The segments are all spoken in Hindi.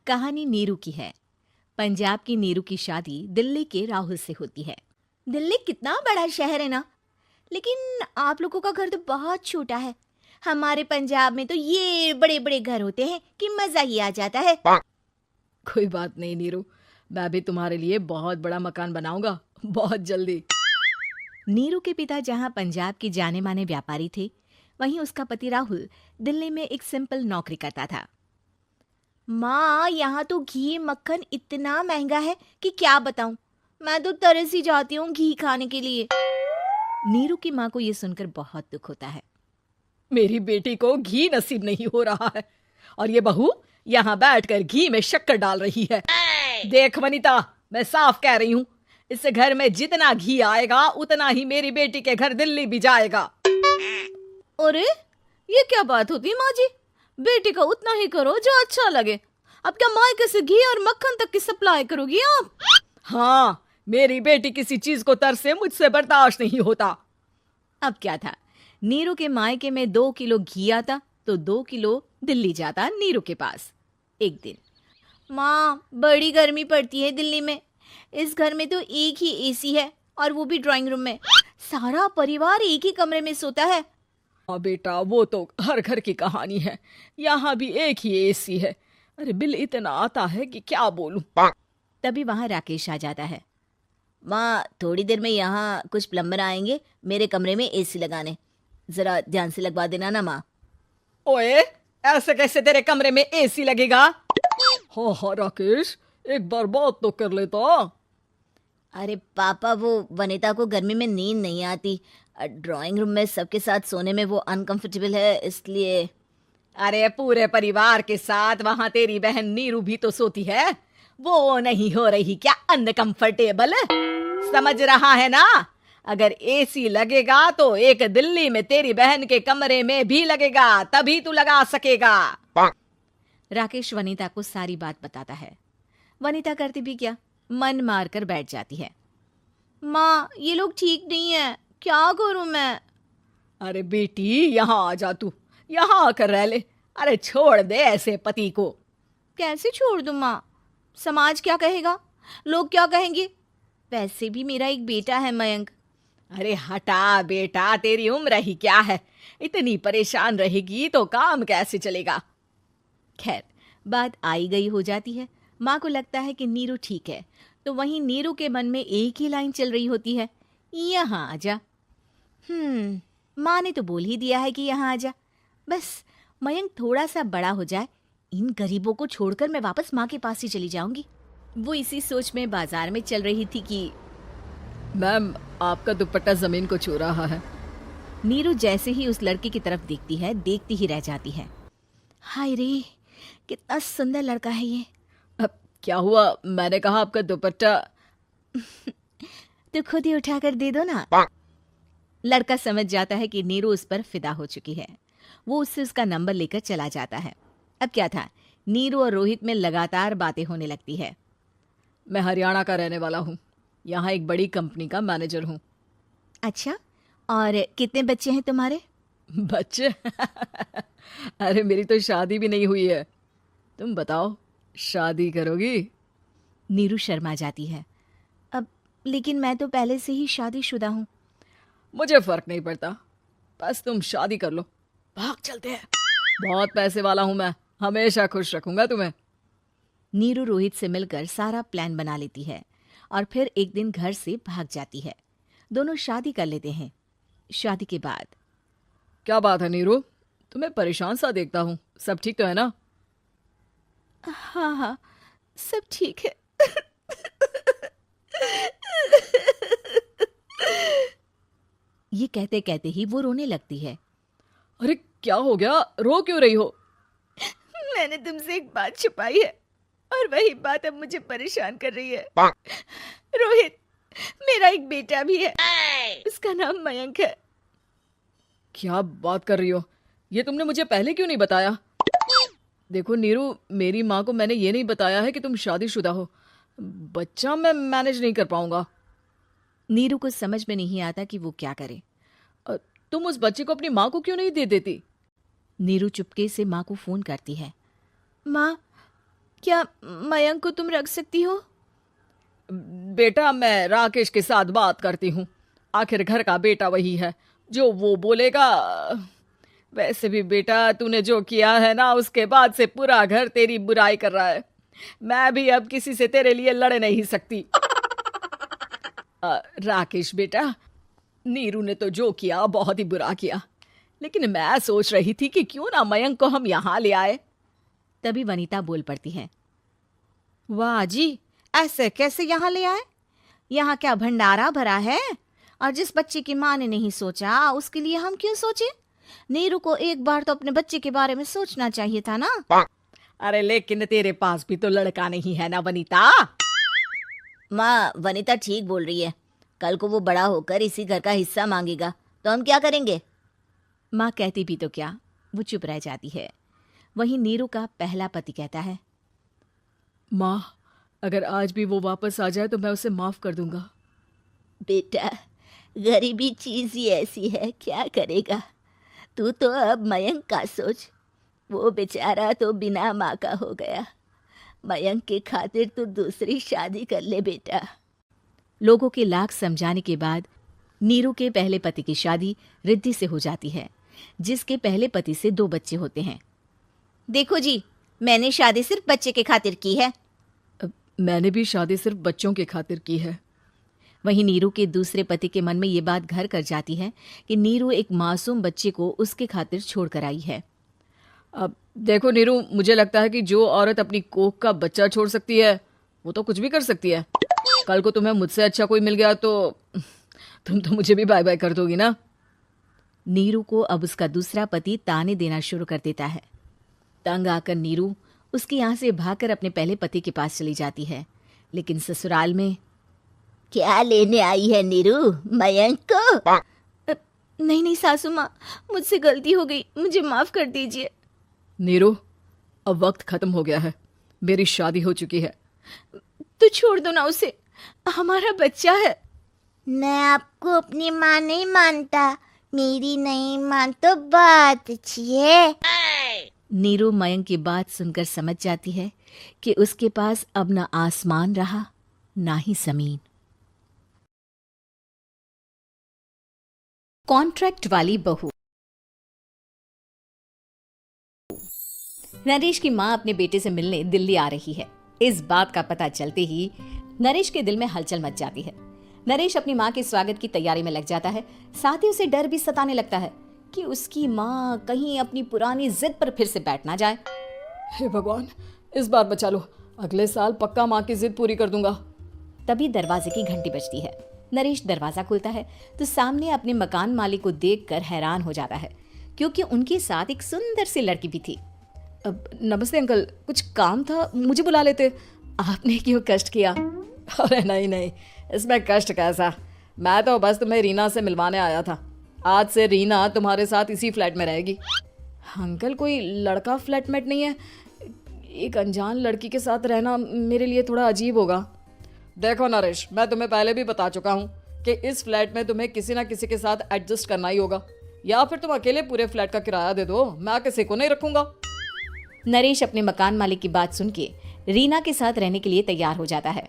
कहानी नीरू की है। पंजाब की नीरू की शादी दिल्ली के राहुल से होती है। दिल्ली कितना बड़ा शहर है ना, लेकिन आप लोगों का घर तो बहुत छोटा है। हमारे पंजाब में तो ये बड़े बड़े घर होते हैं कि मजा ही आ जाता है। कोई बात नहीं नीरू, मैं भी तुम्हारे लिए बहुत बड़ा मकान बनाऊंगा बहुत जल्दी। नीरू के पिता जहाँ पंजाब के जाने माने व्यापारी थे, वहीं उसका पति राहुल दिल्ली में एक सिंपल नौकरी करता था। माँ, यहाँ तो घी मक्खन इतना महंगा है कि क्या बताऊं। मैं तो तरस ही जाती हूँ घी खाने के लिए। नीरू की माँ को ये सुनकर बहुत दुख होता है। मेरी बेटी को घी नसीब नहीं हो रहा है और ये बहू यहाँ बैठकर घी में शक्कर डाल रही है। देख वनिता, मैं साफ कह रही हूँ, इस घर में जितना घी आएगा उतना ही मेरी बेटी के घर दिल्ली भी जाएगा। अरे ये क्या बात होती है माँ जी? बेटी का उतना ही करो जो अच्छा लगे। अब क्या मायके से घी और मक्खन तक की सप्लाई करोगी आप? हाँ, मेरी बेटी किसी चीज को तरसे मुझसे बर्दाश्त नहीं होता। अब क्या था, नीरू के मायके में 2 किलो घी आता तो 2 किलो दिल्ली जाता नीरू के पास। एक दिन, माँ बड़ी गर्मी पड़ती है दिल्ली में। इस घर में तो एक ही एसी है और वो भी ड्राइंग रूम में। सारा परिवार एक ही कमरे में सोता है। हाँ बेटा, वो तो हर घर की कहानी है। यहाँ भी एक ही एसी है। अरे बिल इतना आता है कि क्या बोलूं। तभी वहां राकेश आ जाता है। माँ, थोड़ी देर में यहाँ कुछ प्लम्बर आएंगे मेरे कमरे में एसी लगाने। जरा ध्यान से लगवा देना ना माँ। ओए, ऐसे कैसे तेरे कमरे में एसी लगेगा? हाँ हाँ राकेश, एक बार बात तो कर लेता। अरे पापा, वो वनिता को गर्मी में नींद नहीं आती। ड्राइंग रूम में सबके साथ सोने में वो अनकंफर्टेबल है, इसलिए। अरे पूरे परिवार के साथ वहां तेरी बहन नीरू भी तो सोती है। वो नहीं हो रही क्या अनकंफर्टेबल? समझ रहा है ना? अगर एसी लगेगा तो एक दिल्ली में तेरी बहन के कमरे में भी लगेगा, तभी तू लगा सकेगा। राकेश वनिता को सारी बात बताता है। वनिता करती भी क्या, मन मार कर बैठ जाती है। माँ, ये लोग ठीक नहीं है, क्या करूं मैं? अरे बेटी, यहाँ आ जा, तू यहाँ आकर रह ले। अरे छोड़ दे ऐसे पति को। कैसे छोड़ दूं माँ? समाज क्या कहेगा, लोग क्या कहेंगे? वैसे भी मेरा एक बेटा है मयंक। अरे हटा बेटा, तेरी उम्र ही क्या है? इतनी परेशान रहेगी तो काम कैसे चलेगा? खैर, बात आई गई हो जाती है। माँ को लगता है कि नीरू ठीक है, तो वहीं नीरू के मन में एक ही लाइन चल रही होती है, यहाँ आजा। माँ ने तो बोल ही दिया है कि यहाँ आजा। बस मयंक थोड़ा सा बड़ा हो जाए, इन गरीबों को छोड़कर मैं वापस माँ के पास ही चली जाऊंगी। वो इसी सोच में बाजार में चल रही थी कि मैम, आपका दुपट्टा जमीन को छू रहा है। नीरू जैसे ही उस लड़की की तरफ देखती है, देखती ही रह जाती है। हाय रे, कितना सुंदर लड़का है ये। अब क्या हुआ? मैंने कहा आपका दुपट्टा। तो खुद ही उठाकर दे दो ना। लड़का समझ जाता है कि नीरू उस पर फिदा हो चुकी है। वो उससे उसका नंबर लेकर चला जाता है। अब क्या था, नीरू और रोहित में लगातार बातें होने लगती है। मैं हरियाणा का रहने वाला हूँ, यहाँ एक बड़ी कंपनी का मैनेजर हूँ। अच्छा, और कितने बच्चे हैं तुम्हारे? बच्चे? अरे मेरी तो शादी भी नहीं हुई है। तुम बताओ, शादी करोगी? नीरू शर्मा जाती है। अब लेकिन मैं तो पहले से ही शादीशुदा हूँ। मुझे फर्क नहीं पड़ता, बस तुम शादी कर लो, भाग चलते हैं। बहुत पैसे वाला हूं मैं, हमेशा खुश रखूंगा तुम्हें। नीरू रोहित से मिलकर सारा प्लान बना लेती है और फिर एक दिन घर से भाग जाती है। दोनों शादी कर लेते हैं। शादी के बाद, क्या बात है नीरू, तुम्हें परेशान सा देखता हूँ, सब ठीक तो है ना? हाँ हाँ, सब ठीक है। ये कहते कहते ही वो रोने लगती है। अरे क्या हो गया, रो क्यों रही हो? मैंने तुमसे एक बात छुपाई है और वही बात अब मुझे परेशान कर रही है। रोहित, मेरा एक बेटा भी है, उसका नाम मयंक है। क्या बात कर रही हो? ये तुमने मुझे पहले क्यों नहीं बताया? देखो नीरू, मेरी माँ को मैंने ये नहीं बताया है कि तुम शादीशुदा हो। बच्चा मैं मैनेज नहीं कर पाऊंगा। नीरू को समझ में नहीं आता कि वो क्या करे। तुम उस बच्चे को अपनी माँ को क्यों नहीं दे देती? नीरू चुपके से माँ को फोन करती है। माँ, क्या मयंक को तुम रख सकती हो? बेटा, मैं राकेश के साथ बात करती हूँ। आखिर घर का बेटा वही है, जो वो बोलेगा। वैसे भी बेटा, तूने जो किया है ना, उसके बाद से पूरा घर तेरी बुराई कर रहा है। मैं भी अब किसी से तेरे लिए लड़ नहीं सकती। राकेश बेटा, नीरू ने तो जो किया बहुत ही बुरा किया, लेकिन मैं सोच रही थी कि क्यों ना मयंक को हम यहाँ ले आए। तभी वनीता बोल पड़ती है, वाह जी, ऐसे कैसे यहाँ ले आए? यहाँ क्या भंडारा भरा है? और जिस बच्चे की माँ ने नहीं सोचा, उसके लिए हम क्यों सोचे? नीरू को एक बार तो अपने बच्चे के बारे में सोचना चाहिए था ना। अरे लेकिन तेरे पास भी तो लड़का नहीं है ना वनीता। माँ, वनीता ठीक बोल रही है। कल को वो बड़ा होकर इसी घर का हिस्सा मांगेगा तो हम क्या करेंगे? माँ कहती भी तो क्या, वो चुप रह जाती है। वहीं नीरू का पहला पति कहता है, माँ, अगर आज भी वो वापस आ जाए तो मैं उसे माफ कर दूंगा। बेटा, गरीबी चीज ही ऐसी है, क्या करेगा? तू तो अब मयंक का सोच। वो बेचारा तो बिना माँ का हो गया। मयंक के खातिर तू दूसरी शादी कर ले बेटा। लोगों के लाख समझाने के बाद नीरू के पहले पति की शादी रिद्धि से हो जाती है, जिसके पहले पति से 2 बच्चे होते हैं। देखो जी, मैंने शादी सिर्फ बच्चे के खातिर की है। मैंने भी शादी सिर्फ बच्चों के खातिर की है। वहीं नीरू के दूसरे पति के मन में ये बात घर कर जाती है कि नीरू एक मासूम बच्चे को उसके खातिर छोड़ कर आई है। अब देखो नीरू, मुझे लगता है कि जो औरत अपनी कोख का बच्चा छोड़ सकती है, वो तो कुछ भी कर सकती है। कल को तुम्हें मुझसे अच्छा कोई मिल गया तो तुम तो मुझे भी बाय बाय कर दोगी ना। नीरू को अब उसका दूसरा पति ताने देना शुरू कर देता है। तंग आकर नीरू उसके यहाँ से भागकर अपने पहले पति के पास चली जाती है, लेकिन ससुराल में क्या लेने आई है नीरू, मयंक को? नहीं नहीं सासू माँ, मुझसे गलती हो गई, मुझे माफ कर दीजिए। नीरू, अब वक्त खत्म हो गया है, मेरी शादी हो चुकी है। तो छोड़ दो ना उसे, हमारा बच्चा है। मैं आपको अपनी माँ नहीं मानता, मेरी नहीं मान तो बात अच्छी है। नीरू मयंक की बात सुनकर समझ जाती है कि उसके पास अब ना आसमान रहा ना ही जमीन। कॉन्ट्रैक्ट वाली बहू। नरेश की माँ अपने बेटे से मिलने दिल्ली आ रही है। इस बात का पता चलते ही नरेश के दिल में हलचल मच जाती है। नरेश अपनी माँ के स्वागत की तैयारी में लग जाता है। साथ ही उसे डर भी सताने लगता है कि उसकी माँ कहीं अपनी पुरानी जिद पर फिर से बैठ ना जाए। हे भगवान, इस बार बचा लो, अगले साल पक्का माँ की जिद पूरी कर दूंगा। तभी दरवाजे की घंटी बजती है। नरेश दरवाजा खोलता है तो सामने अपने मकान मालिक को देखकर हैरान हो जाता है, क्योंकि उनके साथ एक सुंदर सी लड़की भी थी। नमस्ते अंकल, कुछ काम था, मुझे बुला लेते। आपने क्यों कष्ट किया? अरे नहीं नहीं, इसमें कष्ट कैसा, मैं तो बस तुम्हें रीना से मिलवाने आया था। आज से रीना तुम्हारे साथ इसी फ्लैट में रहेगी। अंकल, कोई लड़का फ्लैटमेट नहीं है? एक अनजान लड़की के साथ रहना मेरे लिए थोड़ा अजीब होगा। देखो नरेश, मैं तुम्हें पहले भी बता चुका हूँ कि इस फ्लैट में तुम्हें किसी ना किसी के साथ एडजस्ट करना ही होगा, या फिर तुम अकेले पूरे फ्लैट का किराया दे दो, मैं किसी को नहीं रखूंगा। नरेश अपने मकान मालिक की बात सुन के रीना के साथ रहने के लिए तैयार हो जाता है,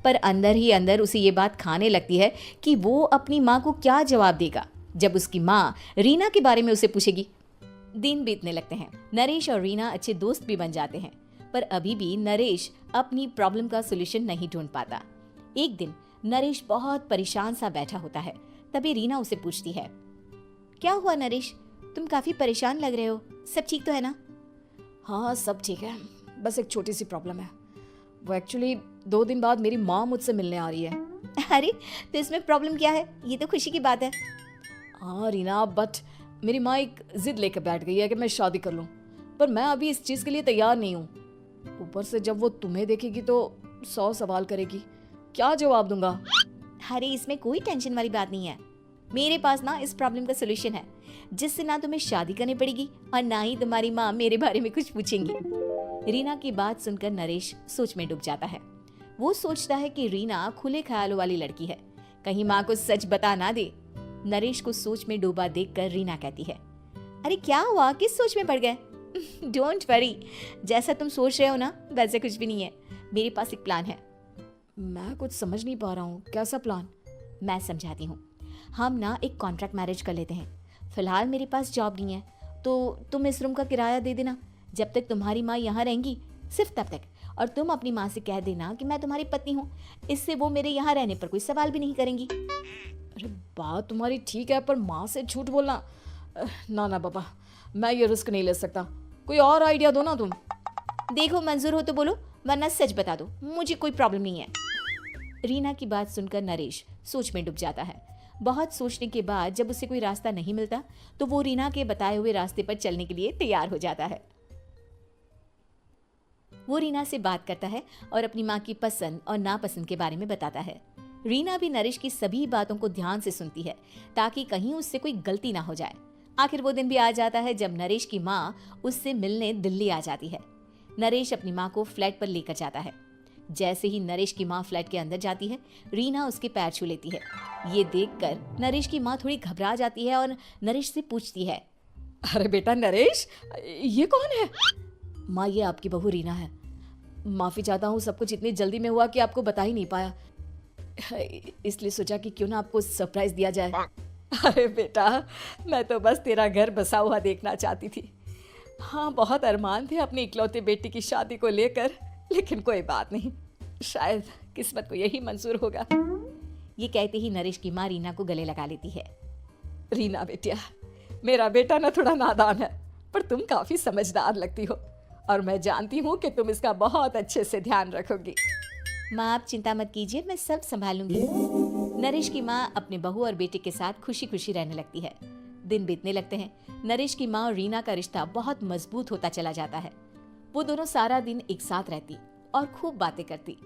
पर अंदर ही अंदर उसे ये बात खाने लगती है कि वो अपनी माँ को क्या जवाब देगा जब उसकी माँ रीना के बारे में उसे पूछेगी। दिन बीतने लगते हैं। नरेश और रीना अच्छे दोस्त भी बन जाते हैं, पर अभी भी नरेश अपनी प्रॉब्लम का सॉल्यूशन नहीं ढूंढ पाता। एक दिन नरेश बहुत परेशान सा बैठा होता है। तभी रीना उसे पूछती है, क्या हुआ नरेश, तुम काफी परेशान लग रहे हो, सब ठीक तो है ना? हाँ सब ठीक है, बस एक छोटी सी प्रॉब्लम है। वो एक्चुअली 2 दिन बाद मेरी माँ मुझसे मिलने आ रही है। अरे तो इसमें प्रॉब्लम क्या है, ये तो खुशी की बात है। हाँ रीना, बट मेरी माँ एक जिद लेकर बैठ गई है कि मैं शादी कर लूँ, पर मैं अभी इस चीज़ के लिए तैयार नहीं हूँ। ऊपर से जब वो तुम्हें देखेगी तो 100 सवाल करेगी, क्या जवाब दूंगा? अरे इसमें कोई टेंशन वाली बात नहीं है, मेरे पास ना इस प्रॉब्लम का सलूशन है, जिससे ना तुम्हें शादी करनी पड़ेगी और ना ही तुम्हारी माँ मेरे बारे में कुछ पूछेंगी। रीना की बात सुनकर नरेश सोच में डूब जाता है। वो सोचता है कि रीना खुले ख्यालों वाली लड़की है, कहीं माँ को सच बता ना दे। नरेश को सोच में डूबा देखकर रीना कहती है, अरे क्या हुआ, किस सोच में पड़ गए? डोंट वरी, जैसा तुम सोच रहे हो ना वैसे कुछ भी नहीं है। मेरे पास एक प्लान है। मैं कुछ समझ नहीं पा रहा हूँ, कैसा प्लान? मैं समझाती हूँ। हम ना एक कॉन्ट्रैक्ट मैरिज कर लेते हैं। फिलहाल मेरे पास जॉब नहीं है, तो तुम इस रूम का किराया दे देना जब तक तुम्हारी माँ यहाँ रहेंगी, सिर्फ तब तक। और तुम अपनी माँ से कह देना कि मैं तुम्हारी पत्नी हूँ, इससे वो मेरे यहाँ रहने पर कोई सवाल भी नहीं करेंगी। अरे बात तुम्हारी ठीक है, पर माँ से झूठ बोलना, ना ना बाबा, मैं ये रिस्क नहीं ले सकता। कोई और आइडिया दो ना तुम। देखो मंजूर हो तो बोलो, वरना सच बता दो, मुझे कोई प्रॉब्लम नहीं है। रीना की बात सुनकर नरेश सोच में डूब जाता है। बहुत सोचने के बाद जब उसे कोई रास्ता नहीं मिलता तो वो रीना के बताए हुए रास्ते पर चलने के लिए तैयार हो जाता है। वो रीना से बात करता है और अपनी माँ की पसंद और नापसंद के बारे में बताता है। रीना भी नरेश की सभी बातों को ध्यान से सुनती है ताकि कहीं उससे कोई गलती ना हो जाए। आखिर वो दिन भी आ जाता है जब नरेश की माँ उससे मिलने दिल्ली आ जाती है। नरेश अपनी माँ को फ्लैट पर लेकर जाता है। जैसे ही नरेश की माँ फ्लैट के अंदर जाती है, रीना उसके पैर छू लेती है। ये देखकर नरेश की माँ थोड़ी घबरा जाती है और नरेश से पूछती है, अरे बेटा नरेश, ये कौन है? माँ ये आपकी बहू रीना है। माफ़ी चाहता हूँ, सब कुछ इतनी जल्दी में हुआ कि आपको बता ही नहीं पाया, इसलिए सोचा कि क्यों ना आपको सरप्राइज दिया जाए। अरे बेटा, मैं तो बस तेरा घर बसा हुआ देखना चाहती थी। हाँ, बहुत अरमान थे अपनी इकलौती बेटी की शादी को लेकर, लेकिन कोई बात नहीं, शायद किस्मत को यही मंजूर होगा। ये कहते ही नरेश की माँ रीना को गले लगा लेती है। रीना बेटिया, मेरा बेटा ना थोड़ा नादान है, पर तुम काफी समझदार लगती हो और मैं जानती हूँ कि तुम इसका बहुत अच्छे से ध्यान रखोगी। माँ आप चिंता मत कीजिए, मैं सब संभालूंगी। नरेश की माँ अपने बहू और बेटे के साथ खुशी खुशी रहने लगती है। दिन बीतने लगते हैं। नरेश की माँ और रीना का रिश्ता बहुत मजबूत होता चला जाता है। वो दोनों सारा दिन एक साथ रहती और खूब बातें करती।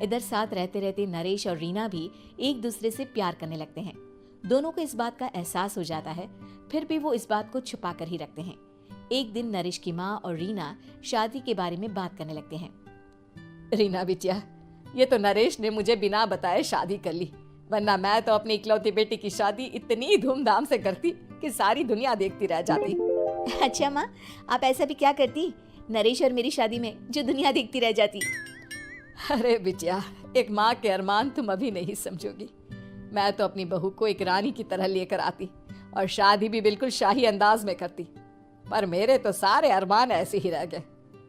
इधर साथ रहते रहते नरेश और रीना भी एक दूसरे से प्यार करने लगते हैं। दोनों को इस बात का एहसास हो जाता है, फिर भी वो इस बात को छुपा कर ही रखते हैं। एक दिन नरेश की माँ और रीना शादी के बारे में बात करने लगते हैं। रीना बिटिया, ये तो नरेश ने मुझे बिना बताए शादी कर ली, वरना मैं तो अपनी इकलौती बेटी की शादी इतनी धूमधाम से करती कि सारी दुनिया देखती रह जाती। अच्छा माँ, आप ऐसा भी क्या करती नरेश और मेरी शादी में जो दुनिया देखती रह जाती? अरे बिटिया, एक माँ के अरमान तुम अभी नहीं समझोगी। मैं तो अपनी बहू को एक रानी की तरह लेकर आती और शादी भी बिल्कुल शाही अंदाज में करती, पर मेरे तो सारे अरमान ऐसे ही रह गए।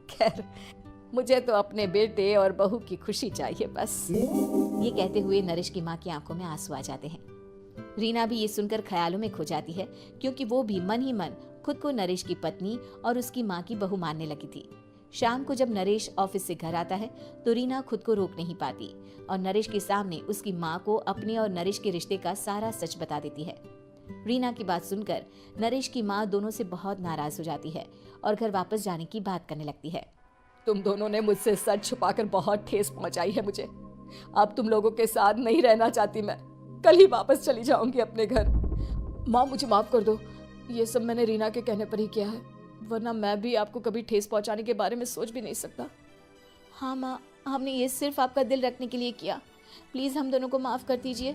खैर, मुझे तो अपने बेटे और बहू की खुशी चाहिए बस। ये कहते हुए नरेश की माँ की आंखों में आंसू आ जाते हैं। रीना भी ये सुनकर ख्यालों में खो जाती है, क्योंकि वो भी मन ही मन खुद को नरेश की पत्नी और उसकी माँ की बहू मानने लगी थी। शाम को जब नरेश ऑफिस से घर आता है तो रीना खुद को रोक नहीं पाती और नरेश के सामने उसकी माँ को अपने और नरेश के रिश्ते का सारा सच बता देती है। रीना की बात सुनकर नरेश की माँ दोनों से बहुत नाराज हो जाती है और घर वापस जाने की बात करने लगती है। तुम दोनों ने मुझसे सच छुपाकर बहुत ठेस पहुंचाई है मुझे। अब तुम लोगों के साथ नहीं रहना चाहती मैं, कल ही वापस चली जाऊंगी अपने घर। माँ मुझे माफ कर दो, ये सब मैंने रीना के कहने पर ही किया है, वरना मैं भी आपको कभी ठेस पहुंचाने के बारे में सोच भी नहीं सकता। हाँ माँ, हमने ये सिर्फ आपका दिल रखने के लिए किया, प्लीज हम दोनों को माफ कर दीजिए।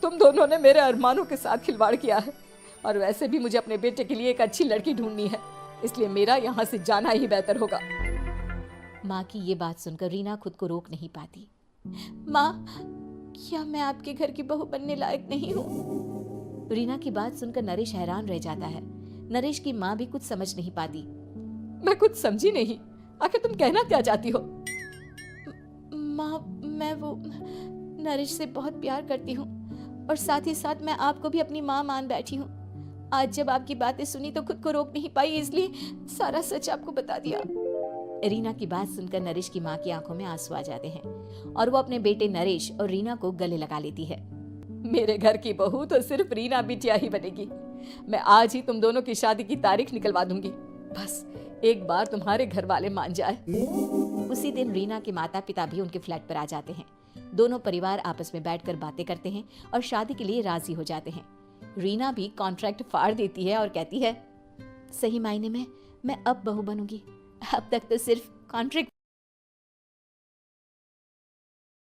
तुम दोनों ने मेरे अरमानों के साथ खिलवाड़ किया है और वैसे भी मुझे अपने बेटे के लिए एक अच्छी लड़की ढूंढनी है, इसलिए मेरा यहाँ से जाना ही बेहतर होगा। माँ की ये बात सुनकर रीना खुद को रोक नहीं पाती। माँ, क्या मैं आपके घर की बहू बनने लायक नहीं हूँ? रीना की बात सुनकर नरेश हैरान रह जाता है। नरेश की माँ भी कुछ समझ नहीं पाती। मैं कुछ समझी नहीं, आखिर तुम कहना क्या चाहती हो? माँ, मैं वो नरेश से बहुत प्यार करती हूँ और साथ ही साथ मैं आपको भी अपनी माँ मान बैठी हूँ। आज जब आपकी बातें सुनी तो खुद को रोक नहीं पाई, इसलिए सारा सच आपको बता दिया। रीना की बात सुनकर नरेश की माँ की आंखों में आंसू आ जाते हैं और वो अपने बेटे नरेश और रीना को गले लगा लेती है। मेरे घर की बहू तो सिर्फ रीना बिटिया ही बनेगी। मैं आज ही तुम दोनों की शादी की तारीख निकलवा दूंगी, बस एक बार तुम्हारे घर वाले मान जाए। उसी दिन रीना के माता पिता भी उनके फ्लैट पर आ जाते हैं। दोनों परिवार आपस में बैठकर बातें करते हैं और शादी के लिए राजी हो जाते हैं। रीना भी कॉन्ट्रैक्ट फाड़ देती है और कहती है, सही मायने में मैं अब बहू बनूंगी, अब तक तो सिर्फ कॉन्ट्रैक्ट